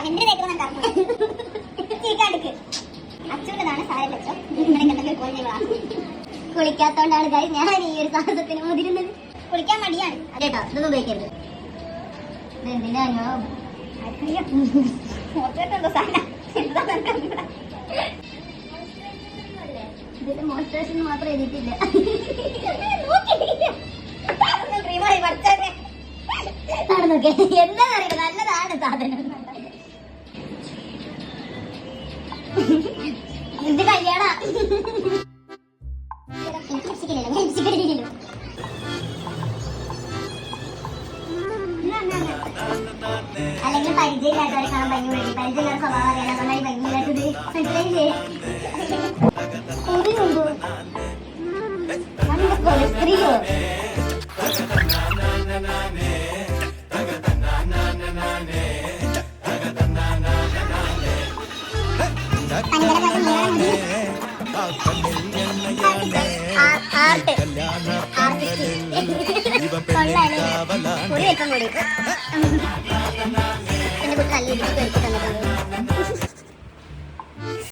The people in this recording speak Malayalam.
എന്റെ ചീക്കാടുക്ക് അച്ഛൻ്റെതാണ് സാരം വെച്ചോ ഇങ്ങനെയൊക്കെ കുളിക്കാത്തോണ്ടാണ് കാര്യം ഞാൻ ഈ ഒരു സാഹസത്തിന് മുതിരുന്നത്. കുളിക്കാൻ മടിയാണ് കേട്ടോ. ഇതൊന്നും ഉപയോഗിക്കരുത്. എന്തിനാണോ ഇതിന്റെ മോയ്സ്ചറൈസർ മാത്രം എഴുതിയിട്ടില്ല. നടന്നോക്കെ എന്താണെന്നറിയില്ല, നല്ലതാണ് സാധനം. ഇത് കല്യാണ അല്ലെങ്കിൽ പരിചയമില്ലാത്തവരെ കാണാൻ ഭംഗി വിളി. പരിചയമില്ലാത്ത സ്വഭാവം അറിയാൻ നന്നായി ഭംഗിയില്ലാത്തത് മനസ്സിലായില്ലേ? സ്ത്രീയോ കൊള്ളാണ്. ഒരു വെപ്പം കൂടി എന്നെ കുറിച്ച് നല്ല